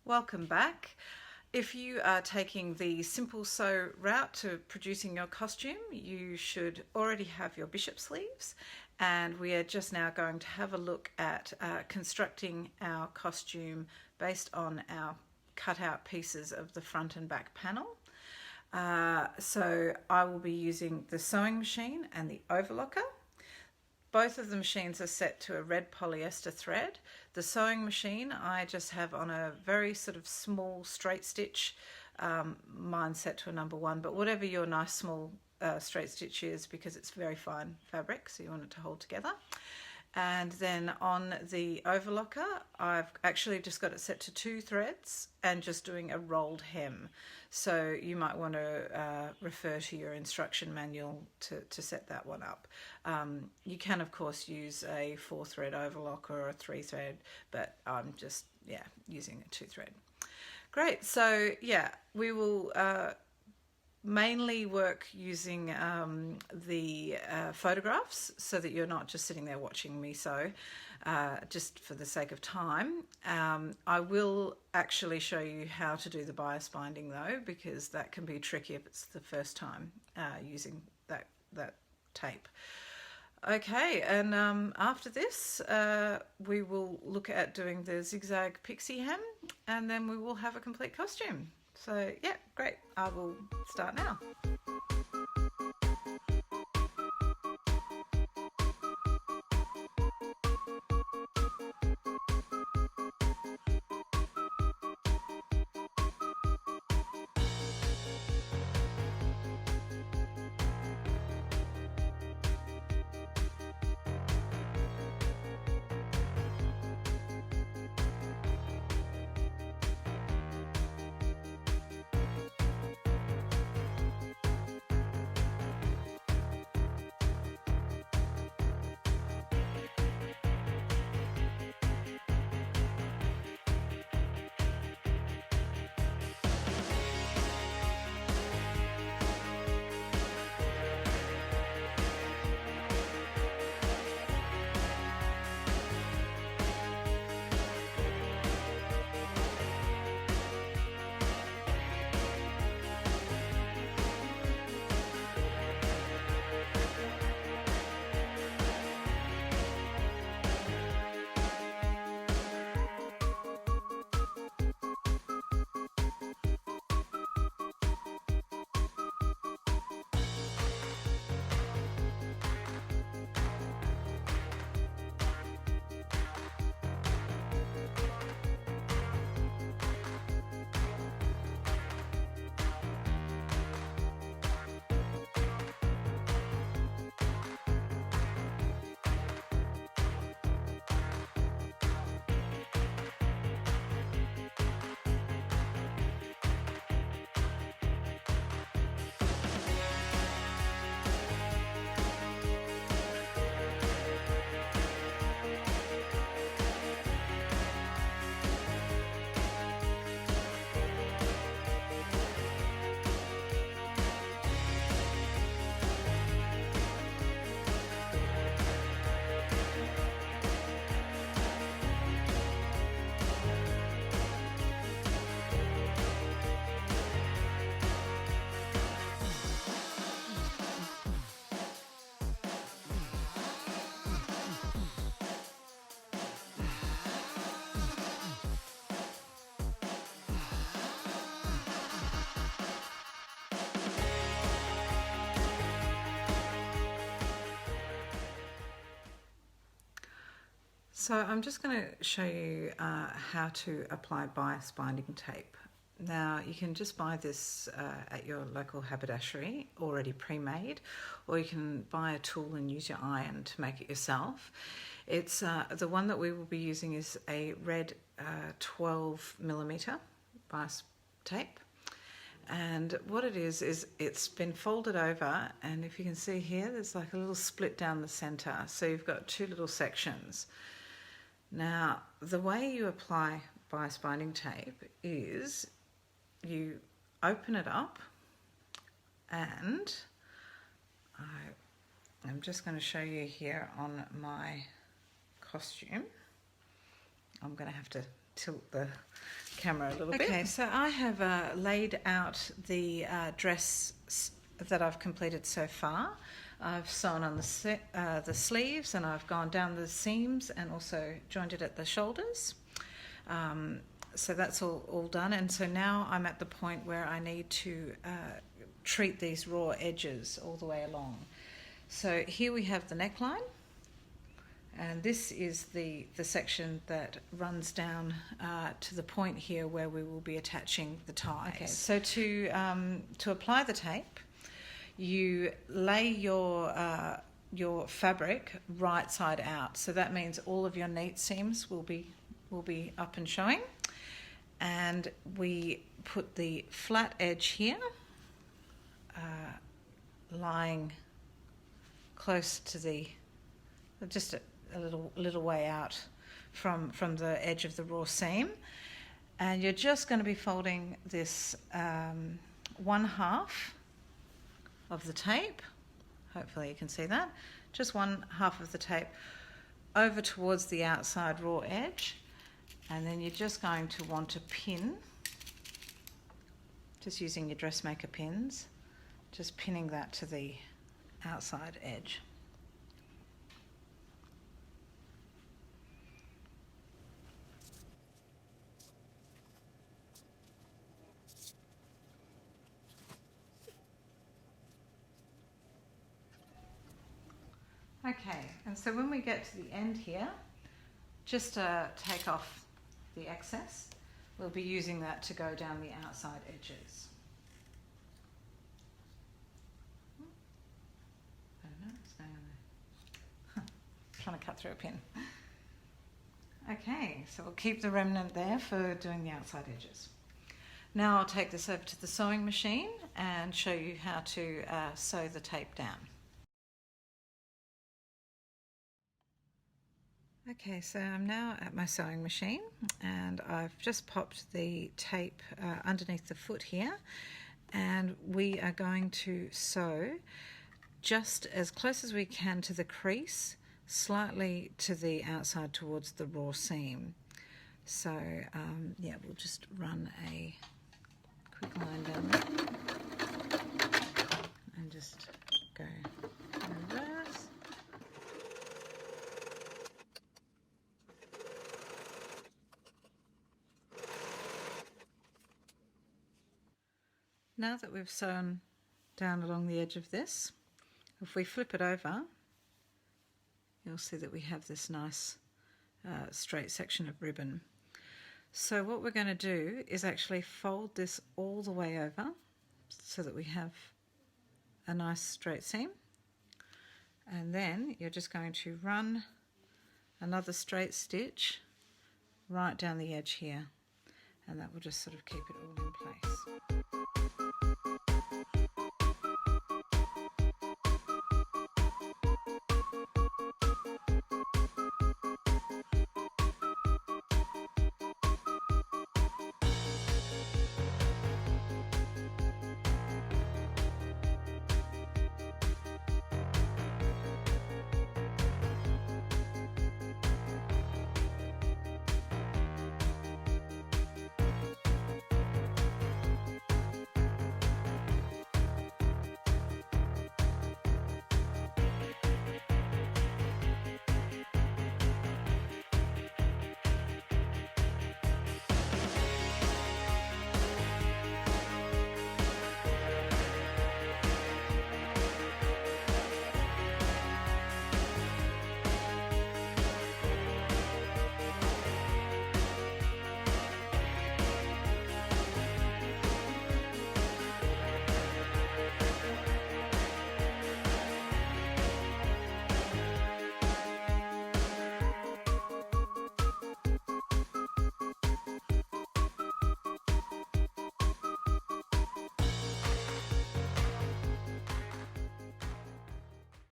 Welcome back. If you are taking the simple sew route to producing your costume, you should already have your bishop sleeves, and we are just now going to have a look at constructing our costume based on our cutout pieces of the front and back panel. So I will be using the sewing machine and the overlocker. Both of the machines are set to a red polyester thread. The sewing machine I just have on a very sort of small straight stitch. Mine's set to a number 1, but whatever your nice small straight stitch is, because it's very fine fabric, so you want it to hold together. And then on the overlocker, I've actually just got it set to 2 threads and just doing a rolled hem. So you might want to refer to your instruction manual to set that one up. You can, of course, use a 4-thread overlocker or a 3-thread, but I'm just, using a 2-thread. Great, so we will mainly work using the photographs so that you're not just sitting there watching me sew just for the sake of time. I will actually show you how to do the bias binding though, because that can be tricky if it's the first time using that tape. Okay, and after this we will look at doing the zigzag pixie hem, and then we will have a complete costume. So yeah, great. I will start now. So I'm just going to show you how to apply bias binding tape. Now you can just buy this at your local haberdashery already pre-made, or you can buy a tool and use your iron to make it yourself. It's the one that we will be using is a red 12mm bias tape. And what it is it's been folded over, and if you can see here, there's like a little split down the center. So you've got 2 little sections. Now, the way you apply bias binding tape is you open it up, and I'm just going to show you here on my costume. I'm going to have to tilt the camera a little bit. Okay, so I have laid out the dress that I've completed so far. I've sewn on the sleeves, and I've gone down the seams and also joined it at the shoulders. So that's all done, and so now I'm at the point where I need to treat these raw edges all the way along. So here we have the neckline, and this is the section that runs down to the point here where we will be attaching the ties. Okay, so to apply the tape, you lay your fabric right side out. So that means all of your neat seams will be up and showing. And we put the flat edge here, lying close to just a little way out from the edge of the raw seam. And you're just going to be folding this 1/2 of the tape, hopefully you can see that, just 1/2 of the tape over towards the outside raw edge, and then you're just going to want to pin, just using your Dressmaker pins, just pinning that to the outside edge. Okay, and so when we get to the end here, just take off the excess. We'll be using that to go down the outside edges. I don't know, it's going on there. Trying to cut through a pin. Okay, so we'll keep the remnant there for doing the outside edges. Now I'll take this over to the sewing machine and show you how to sew the tape down. Okay, so I'm now at my sewing machine, and I've just popped the tape underneath the foot here, and we are going to sew just as close as we can to the crease, slightly to the outside towards the raw seam. So yeah, we'll just run a quick line down there and just go in reverse. Now that we've sewn down along the edge of this, if we flip it over, you'll see that we have this nice straight section of ribbon. So what we're going to do is actually fold this all the way over so that we have a nice straight seam, and then you're just going to run another straight stitch right down the edge here, and that will just sort of keep it all in place.